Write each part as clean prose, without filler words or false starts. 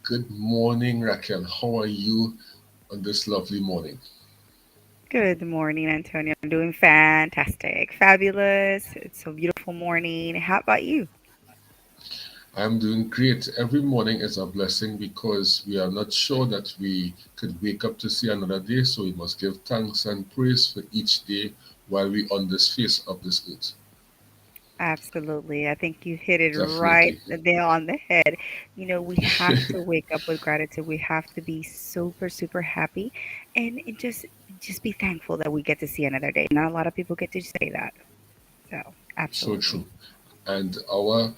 Good morning, Raquel. How are you on this lovely morning? Good morning, Antonio. I'm doing fantastic. Fabulous. It's a beautiful morning. How about you? I'm doing great. Every morning is a blessing because we are not sure that we could wake up to see another day, so we must give thanks and praise for each day while we on this face of this earth. Absolutely. I think you hit it right Definitely. there on the head. We have to wake up with gratitude. We have to be super, super happy and just be thankful that we get to see another day. Not a lot of people get to say that. So, So absolutely. true. And our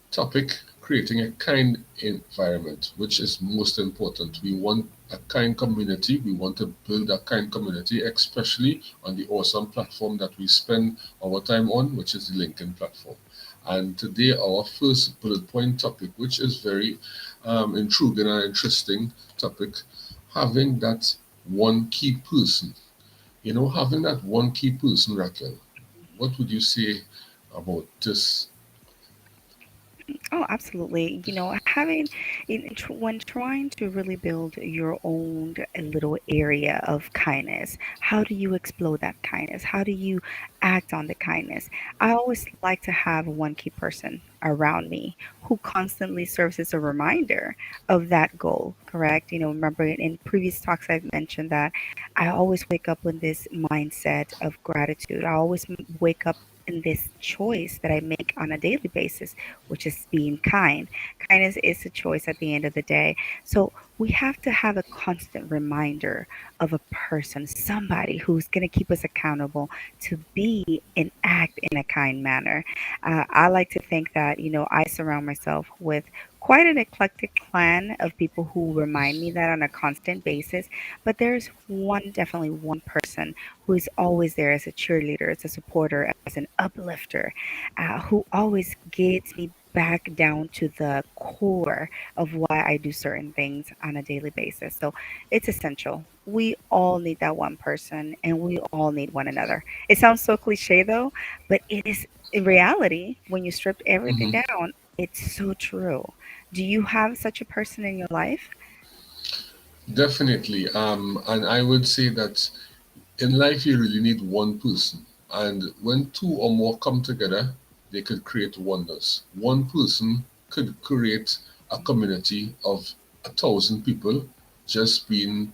topic, creating a kind environment, which is most important. We want a kind community. We want to build a kind community, especially on the awesome platform that we spend our time on, which is the LinkedIn platform. And today, our first bullet point topic, which is very intriguing and interesting topic, having that one key person. Having that one key person, Raquel, what would you say about this? Oh, absolutely. Having when trying to really build your own little area of kindness, how do you explode that kindness? How do you act on the kindness? I always like to have one key person around me who constantly serves as a reminder of that goal, correct? Remember in previous talks I've mentioned that I always wake up with this mindset of gratitude. I always wake up in this choice that I make on a daily basis, which is being kind. Kindness is a choice at the end of the day. So we have to have a constant reminder of a person, somebody who's going to keep us accountable to be and act in a kind manner. I like to think that, I surround myself with quite an eclectic clan of people who remind me that on a constant basis. But there's definitely one person who is always there as a cheerleader, as a supporter, as an uplifter, who always gets me back down to the core of why I do certain things on a daily basis. So it's essential. We all need that one person and we all need one another. It sounds so cliche though, but it is in reality, when you strip everything Mhm. down, it's so true. Do you have such a person in your life? Definitely. And I would say that in life, you really need one person. And when two or more come together, they could create wonders. One person could create a community of 1,000 people, just being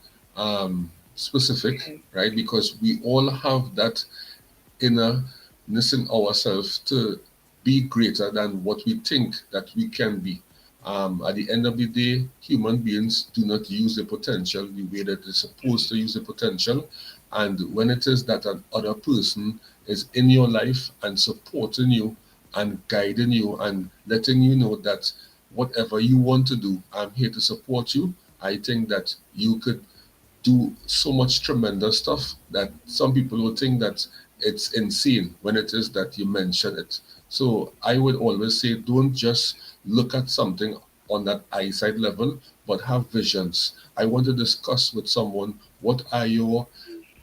specific, right? Because we all have that innerness in ourselves to be greater than what we think that we can be. At the end of the day, human beings do not use their potential the way that they're supposed to use their potential. And when it is that another person is in your life and supporting you and guiding you and letting you know that whatever you want to do, I'm here to support you, I think that you could do so much tremendous stuff that some people will think that it's insane when it is that you mention it. So I would always say don't just look at something on that eyesight level, but have visions. I want to discuss with someone what are your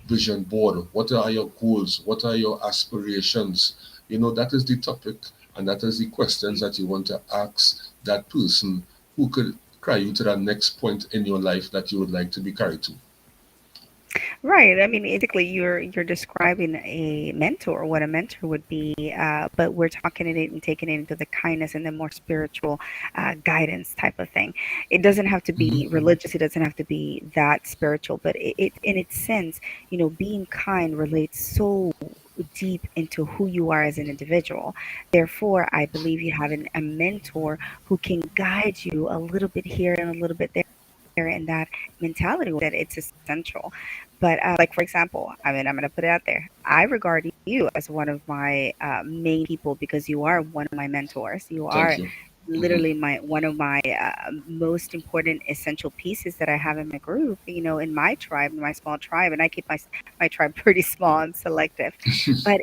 vision board, what are your goals, what are your aspirations. That is the topic and that is the questions that you want to ask that person who could carry you to that next point in your life that you would like to be carried to. Right. I mean, basically, you're describing a mentor, what a mentor would be, but we're talking it and taking it into the kindness and the more spiritual guidance type of thing. It doesn't have to Mhm. be religious. It doesn't have to be that spiritual, but in its sense, being kind relates so deep into who you are as an individual. Therefore, I believe you have a mentor who can guide you a little bit here and a little bit there in that mentality that it's essential. But like for example, I mean, I'm going to put it out there. I regard you as one of my main people because you are one of my mentors. You Thank are you. Mhm. literally my one of my most important essential pieces that I have in my group. In my tribe, in my small tribe, and I keep my tribe pretty small and selective. But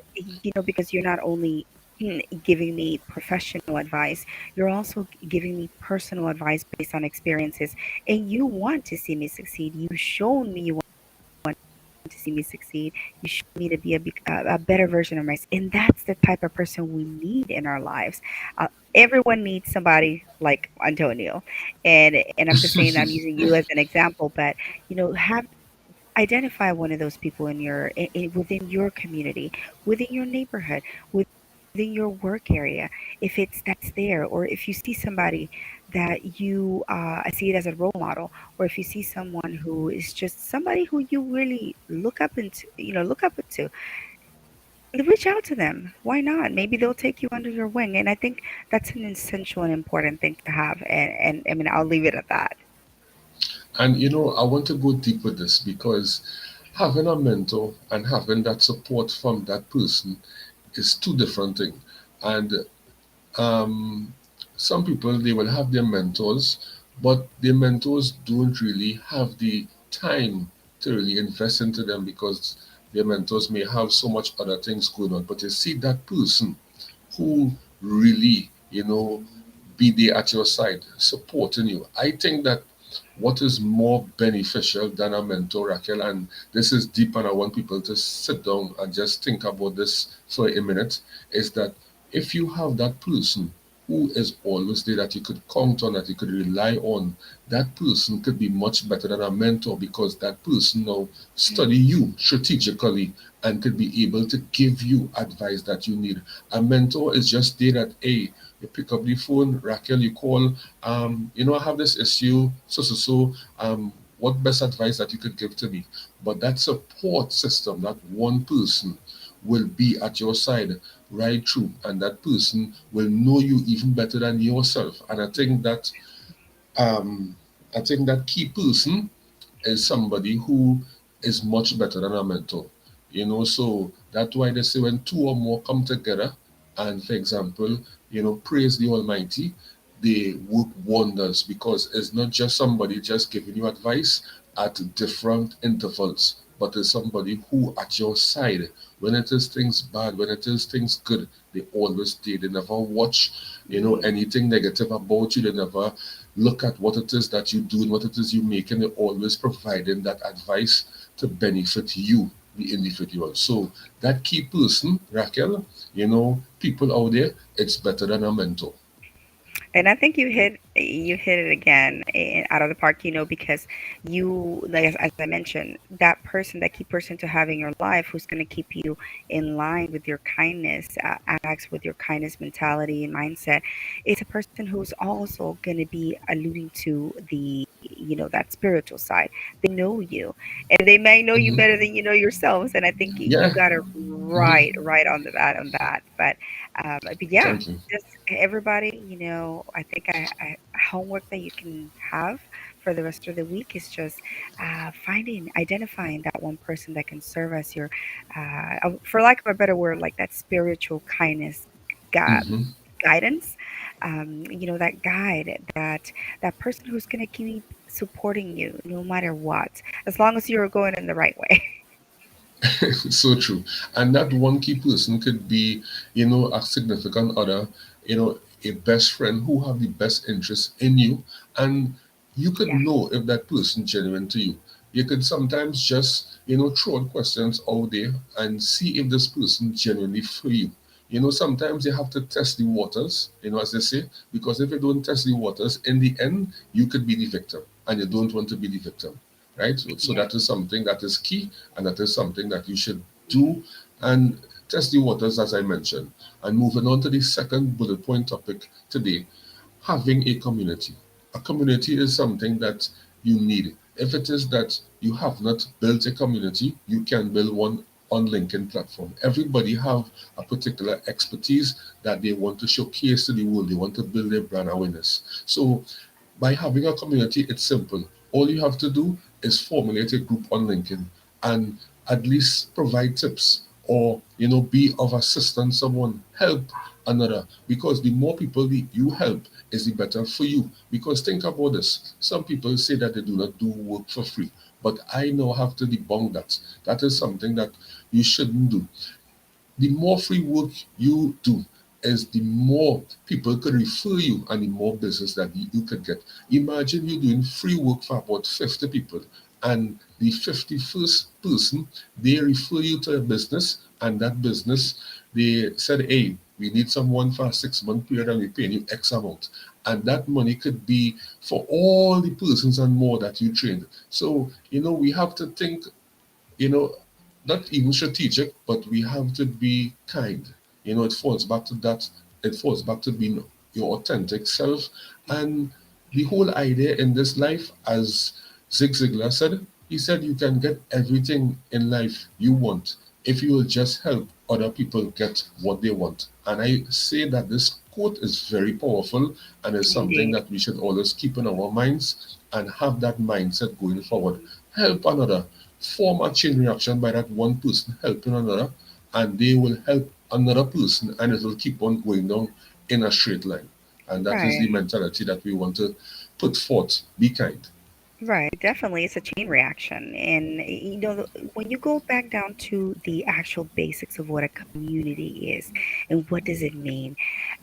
because you're not only giving me professional advice, you're also giving me personal advice based on experiences, and you want to see me succeed. You've shown me you want to see me succeed. You show me to be a better version of myself. And that's the type of person we need in our lives. Everyone needs somebody like Antonio. And I'm just saying I'm using you as an example, but have identify one of those people in within your community, within your neighborhood, within your work area, if it's that's there, or if you see somebody that you see it as a role model, or if you see someone who is just somebody who you really look up to, reach out to them. Why not? Maybe they'll take you under your wing. And I think that's an essential and important thing to have. And I mean, I'll leave it at that. And I want to go deep with this because having a mentor and having that support from that person is two different things. And um, some people, they will have their mentors, but their mentors don't really have the time to really invest into them because their mentors may have so much other things going on. But you see that person who really, be there at your side, supporting you. I think that what is more beneficial than a mentor, Raquel, and this is deep, and I want people to sit down and just think about this for a minute, is that if you have that person who is always there that you could count on, that you could rely on, that person could be much better than a mentor because that person now study you strategically and could be able to give you advice that you need. A mentor is just there that, hey, you pick up the phone, Raquel, you call, I have this issue, what best advice that you could give to me? But that support system, that one person will be at your side right through, and that person will know you even better than yourself. And um, I think that key person is somebody who is much better than a mentor. So that's why they say when two or more come together and, for example, praise the Almighty, they work wonders because it's not just somebody just giving you advice at different intervals, but it's somebody who at your side when it is things bad, when it is things good, they always stay. They never watch, anything negative about you. They never look at what it is that you do and what it is you make, and they're always providing that advice to benefit you, the individual. So that key person, Raquel, people out there, it's better than a mentor. And I think you hit it again out of the park, because you, like, as I mentioned, that person, that key person to have in your life, who's going to keep you in line with your kindness acts, with your kindness mentality and mindset, it's a person who's also going to be alluding to that spiritual side. They know you, and they may know you Hmm. better than you know yourselves. And I think you Yeah. got it Hmm. right on that. But yeah, Thank you. just everybody, I think homework that you can have for the rest of the week is just identifying that one person that can serve as your, for lack of a better word, like that spiritual kindness gu- Hmm. guidance. That guide, that person who's going to keep supporting you no matter what, as long as you're going in the right way. So true. And that one key person could be, a significant other, a best friend who have the best interest in you. And you could Yeah, know if that person genuine to you. You could sometimes just, throw out questions out there and see if this person genuinely for you. Sometimes you have to test the waters, as they say, because if you don't test the waters, in the end, you could be the victim, and you don't want to be the victim, right? So yeah. that is something that is key, and that is something that you should do and test the waters, as I mentioned. And moving on to the second bullet point topic today, having a community. A community is something that you need. If it is that you have not built a community, you can build one on LinkedIn platform. Everybody have a particular expertise that they want to showcase to the world. They want to build their brand awareness. So by having a community, it's simple. All you have to do is formulate a group on LinkedIn and at least provide tips or be of assistance someone, help another, because the more people you help is the better for you. Because think about this, some people say that they do not do work for free, but I now have to debunk that. That is something that you shouldn't do. The more free work you do is the more people could refer you and the more business that you could get. Imagine you doing free work for about 50 people and the 51st person, they refer you to a business, and that business, they said, hey, we need someone for a 6 month period and we're paying you X amount. And that money could be for all the persons and more that you trained. So, we have to think, you know, not even strategic, but we have to be kind. It falls back to that. It falls back to being your authentic self. And the whole idea in this life, as Zig Ziglar said, he said you can get everything in life you want if you will just help other people get what they want. And I say that this quote is very powerful and is something Indeed. that we should always keep in our minds and have that mindset going forward. Help another, form a chain reaction by that one person helping another, and they will help another person, and it will keep on going down in a straight line. And that is the Right. mentality that we want to put forth. Be kind. Right, definitely. It's a chain reaction. And, when you go back down to the actual basics of what a community is and what does it mean,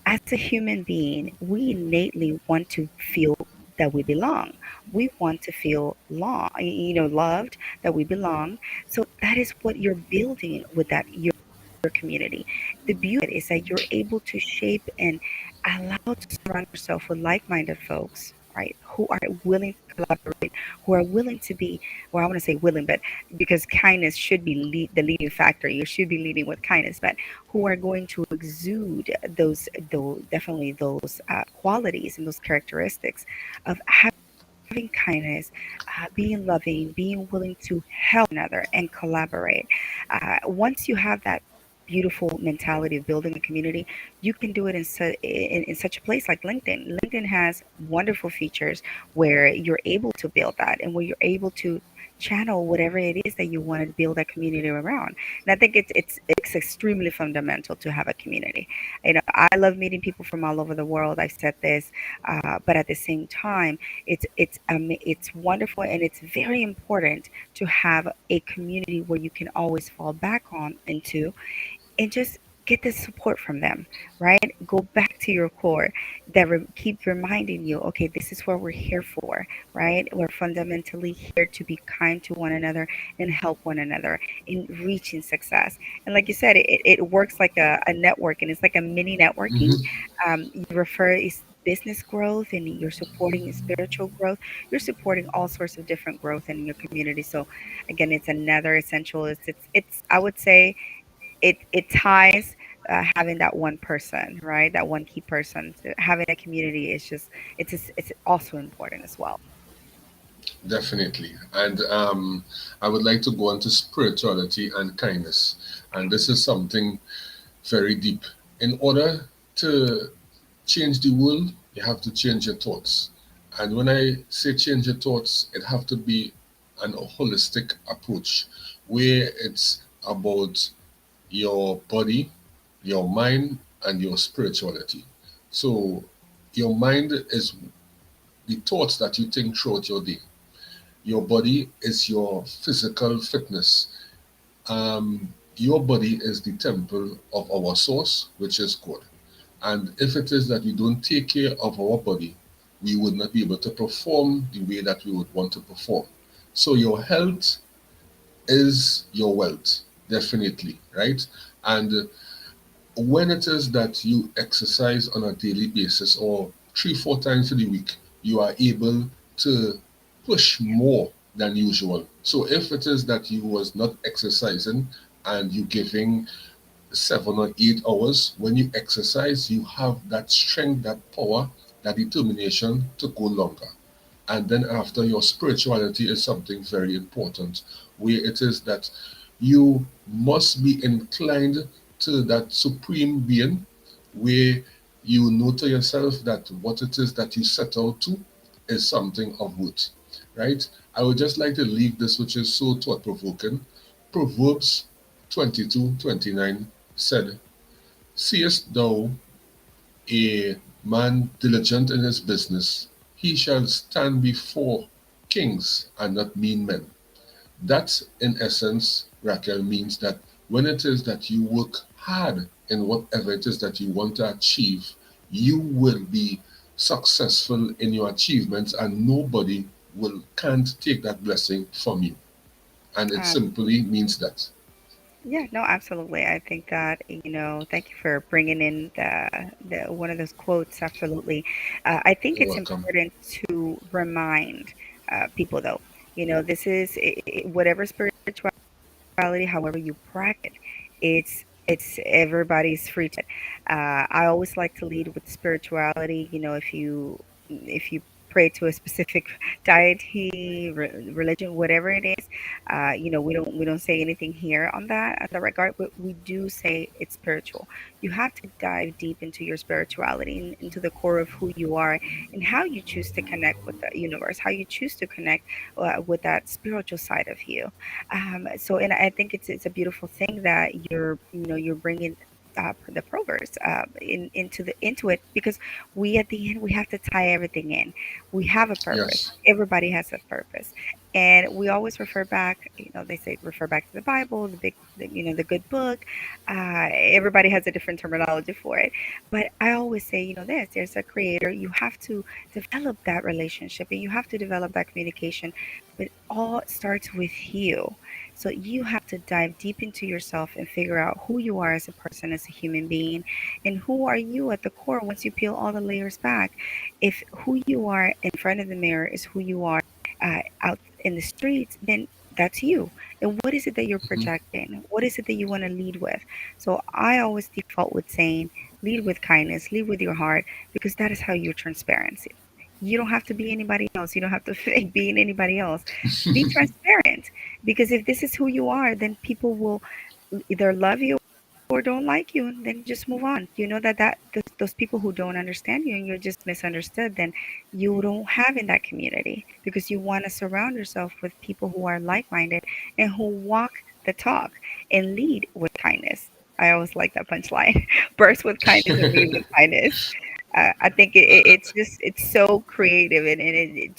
as a human being, we innately want to feel that we belong. We want to feel loved, that we belong. So that is what you're building with your community. The beauty is that you're able to shape and allow to surround yourself with like-minded folks, right? Who are willing to collaborate, who are willing to be, well, I want to say willing, but because kindness should be the leading factor, you should be leading with kindness, but who are going to exude those definitely those qualities and those characteristics of having kindness, being loving, being willing to help another and collaborate. Once you have that beautiful mentality of building a community, you can do it in such a place like LinkedIn. LinkedIn has wonderful features where you're able to build that and where you're able to channel whatever it is that you want to build that community around. And I think it's extremely fundamental to have a community. I love meeting people from all over the world. I've said this, but at the same time, it's wonderful and it's very important to have a community where you can always fall back on into and just get the support from them, right? Go back to your core that keep reminding you, okay, this is what we're here for, right? We're fundamentally here to be kind to one another and help one another in reaching success. And like you said, it works like a network and it's like a mini networking. Hmm. You refer is business growth and you're supporting spiritual growth, you're supporting all sorts of different growth in your community. So again, it's another essential. It's I would say it ties having that one person, right? That one key person. So having a community is just it's also important as well. Definitely. And I would like to go on to spirituality and kindness. And this is something very deep. In order to change the world, you have to change your thoughts. And when I say change your thoughts, it have to be an holistic approach where it's about your body, your mind, and your spirituality. So your mind is the thoughts that you think throughout your day. Your body is your physical fitness. Your body is the temple of our source, which is God. And if it is that we don't take care of our body, we would not be able to perform the way that we would want to perform. So your health is your wealth, definitely, right? And when it is that you exercise on a daily basis or 3, 4 times in the week, you are able to push more than usual. So if it is that you was not exercising and you giving 7 or 8 hours, when you exercise, you have that strength, that power, that determination to go longer. And then after, your spirituality is something very important, where it is that you must be inclined to that supreme being, where you know to yourself that what it is that you set out to is something of worth, right? I would just like to leave this, which is so thought provoking. Proverbs 22:29 said, seest thou a man diligent in his business, he shall stand before kings and not mean men. That, in essence, Raquel, means that when it is that you work hard in whatever it is that you want to achieve, you will be successful in your achievements, and nobody will can't take that blessing from you. And it simply Absolutely. means that. Yeah, no, absolutely. I think that, thank you for bringing in the one of those quotes. Absolutely. I think You're it's welcome. important to remind people, though, this is whatever spirituality, however you practice, it's everybody's free to it. I always like to lead with spirituality. If you pray to a specific deity, religion, whatever it is, we don't say anything here on that regard, but we do say it's spiritual. You have to dive deep into your spirituality and into the core of who you are and how you choose to connect with the universe, how you choose to connect with that spiritual side of you. So, and I think it's a beautiful thing that you're bringing the Proverbs into it, because we at the end we have to tie everything in. We have a purpose. Yes. Everybody has a purpose, and we always refer back. They say refer back to the Bible, the good book. Everybody has a different terminology for it, but I always say, there's a creator. You have to develop that relationship, and you have to develop that communication, but all starts with you. So you have to dive deep into yourself and figure out who you are as a person, as a human being, and who are you at the core once you peel all the layers back. If who you are in front of the mirror is who you are out in the streets, then that's you. And what is it that you're Hmm. projecting? What is it that you want to lead with? So I always default with saying, lead with kindness, lead with your heart, because that is how you're transparency. You don't have to be anybody else. You don't have to fake being anybody else. Be transparent, because if this is who you are, then people will either love you or don't like you, and then you just move on. You know that those people who don't understand you and you're just misunderstood, then you don't have in that community, because you want to surround yourself with people who are like-minded and who walk the talk and lead with kindness. I always like that punchline. Burst with kindness and lead with kindness. I think it's so creative, and it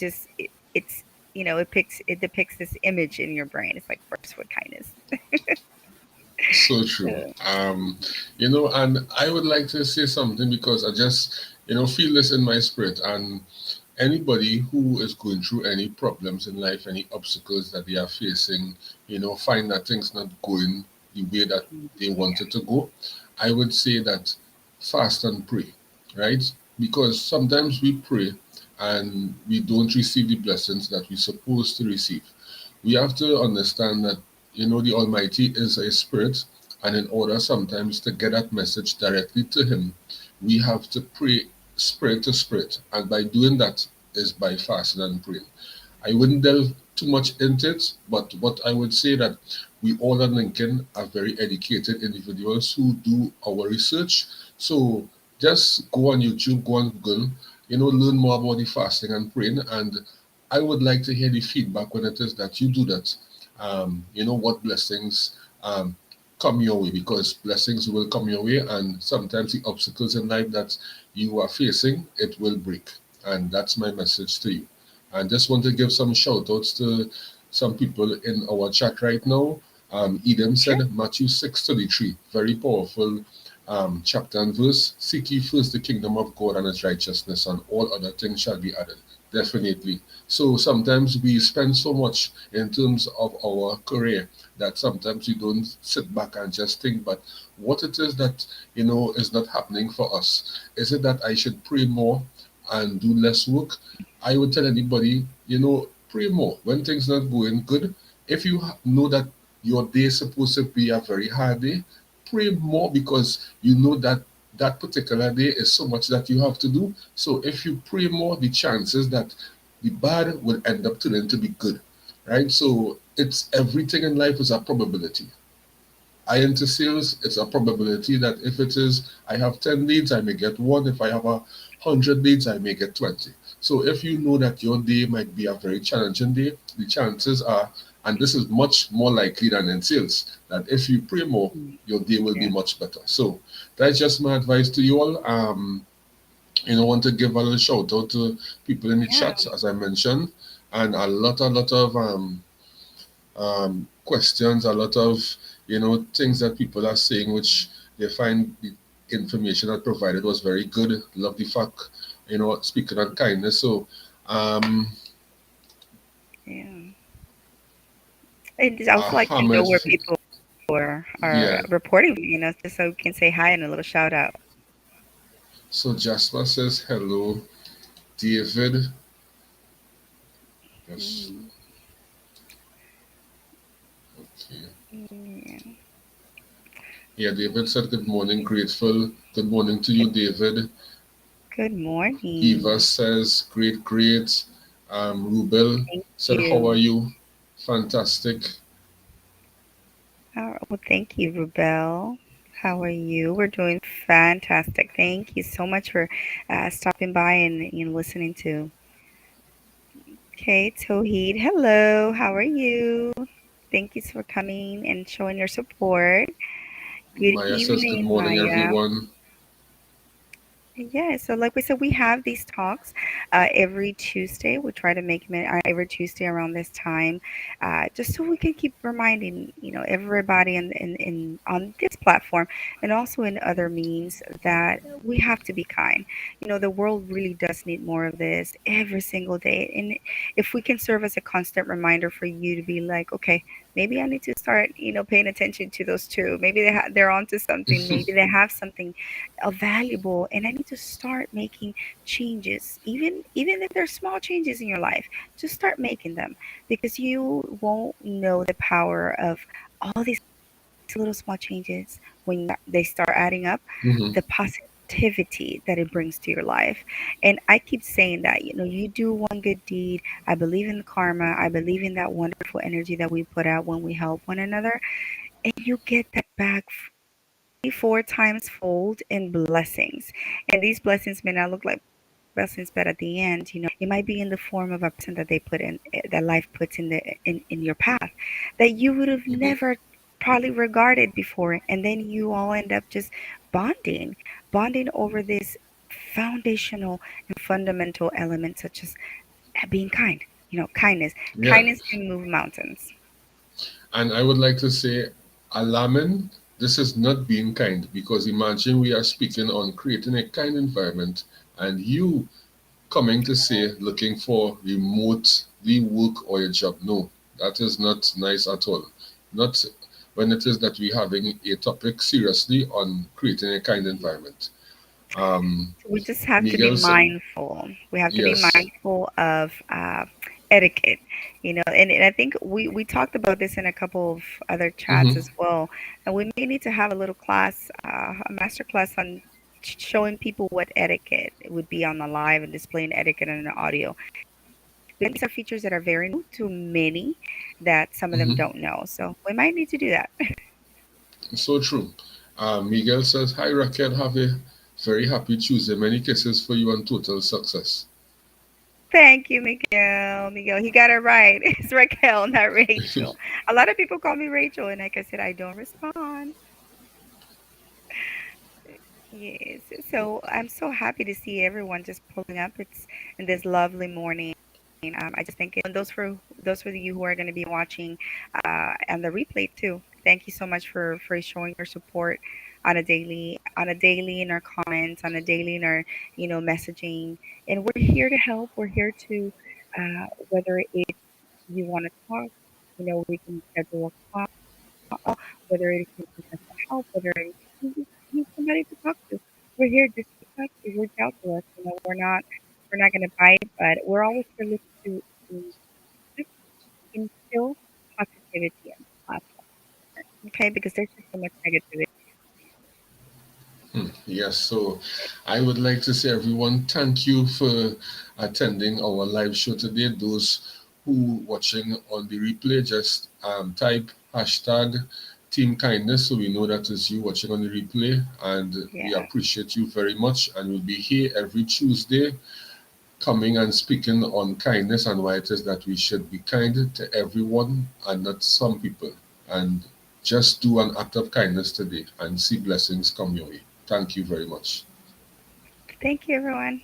depicts this image in your brain. It's like burst with kindness. So true. So, And I would like to say something because I just, feel this in my spirit. And anybody who is going through any problems in life, any obstacles that they are facing, find that things not going the way that they yeah. wanted to go, I would say that fast and pray, right? Because sometimes we pray and we don't receive the blessings that we're supposed to receive. We have to understand that, the Almighty is a spirit, and in order sometimes to get that message directly to Him, we have to pray spirit to spirit. And by doing that is by fasting and praying. I wouldn't delve too much into it, but what I would say that we all at Lincoln are very educated individuals who do our research. So just go on YouTube, go on Google, learn more about the fasting and praying. And I would like to hear the feedback when it is that you do that. What blessings um, come your way, because blessings will come your way, and sometimes the obstacles in life that you are facing, it will break. And that's my message to you. And just want to give some shout outs to some people in our chat right now. Edom Sure. said Matthew 6:33, very powerful chapter and verse. Seek ye first the kingdom of God and his righteousness, and all other things shall be added. Definitely. So sometimes we spend so much in terms of our career that sometimes we don't sit back and just think, but what it is that, is not happening for us. Is it that I should pray more and do less work? I would tell anybody, pray more when things not going good. If you know that your day is supposed to be a very hard day, pray more, because you know that that particular day is so much that you have to do. So if you pray more, the chances that the bad will end up turning to be good, right? So it's everything in life is a probability. I enter sales, it's a probability that if it is, I have 10 leads, I may get one. If I have 100 leads, I may get 20. So if you know that your day might be a very challenging day, the chances are, and this is much more likely than in sales, that if you pray more, Mm, your day will be yeah. much better. So that's just my advice to you all. Want to give a little shout out to people in the Yeah. chat, as I mentioned, and a lot of questions, a lot of things that people are saying, which they find the information that provided was very good. Love the fact, speaking on kindness. So, um, Yeah. And I also like to know Ahmed, where people are yeah. reporting, just so we can say hi and a little shout out. So Jasper says hello. David, yes, Mm, okay. yeah. Yeah, David said good morning, grateful. Good morning to you, David. Good Eva morning. says great, great. Rubel Thank said, how are you. you? Fantastic. Well, thank you, Rubel. How are you? We're doing fantastic. Thank you so much for stopping by and listening to. Okay, Toheed. Hello. How are you? Thank you for coming and showing your support. Good Maya says good evening, morning, Maya. everyone. Yeah, so like we said, we have these talks every Tuesday. We try to make them every Tuesday around this time, just so we can keep reminding, everybody in on this platform and also in other means that we have to be kind. The world really does need more of this every single day. And if we can serve as a constant reminder for you to be like, okay, maybe I need to start, paying attention to those two. Maybe they're onto something. Maybe they have something valuable, and I need to start making changes, even if they're small changes in your life. Just start making them, because you won't know the power of all these little small changes when they start adding up, Hmm. the positivity that it brings to your life. And I keep saying that, you do one good deed. I believe in karma. I believe in that wonderful energy that we put out when we help one another, and you get that back 4 times fold in blessings. And these blessings may not look like blessings, but at the end, it might be in the form of a person that they put in, that life puts in your path, that you would have Hmm. never probably regarded before. And then you all end up just bonding over this foundational and fundamental element, such as being kind. Kindness. Yeah. Kindness can move mountains. And I would like to say, Alamin, this is not being kind because imagine we are speaking on creating a kind environment and you coming to say looking for remote the work or a job. No, that is not nice at all. Not when it is that we're having a topic seriously on creating a kind environment. Um, We just have to be Miguel said, mindful. We have to be yes. mindful of etiquette, and I think we talked about this in a couple of other chats Hmm. as well. And we may need to have a little class, a master class on showing people what etiquette would be on the live and displaying etiquette in the audio. These are features that are very new to many that some of them Hmm. don't know. So we might need to do that. So true. Miguel says, hi Raquel, have a very happy Tuesday. Many kisses for you and total success. Thank you, Miguel. Miguel, he got it right. It's Raquel, not Rachel. A lot of people call me Rachel, and like I said, I don't respond. Yes. So I'm so happy to see everyone just pulling up. It's in this lovely morning. I just think, and those for you who are going to be watching and the replay too. Thank you so much for showing your support on a daily in our comments, on a daily in our messaging, and we're here to help. We're here to whether it's you want to talk, we can schedule a call, whether it is just to help, whether it is you need somebody to talk to. We're here just to talk to you, reach out to us. We're not gonna bite, but we're always here looking to just instill positivity in the platform. Okay, because there's just so much negativity. Yes, so I would like to say, everyone, thank you for attending our live show today. Those who watching on the replay, just type hashtag Team Kindness so we know that is you watching on the replay, and we Yeah. appreciate you very much. And we'll be here every Tuesday coming and speaking on kindness and why it is that we should be kind to everyone and not some people. And just do an act of kindness today and see blessings come your way. Thank you very much. Thank you, everyone.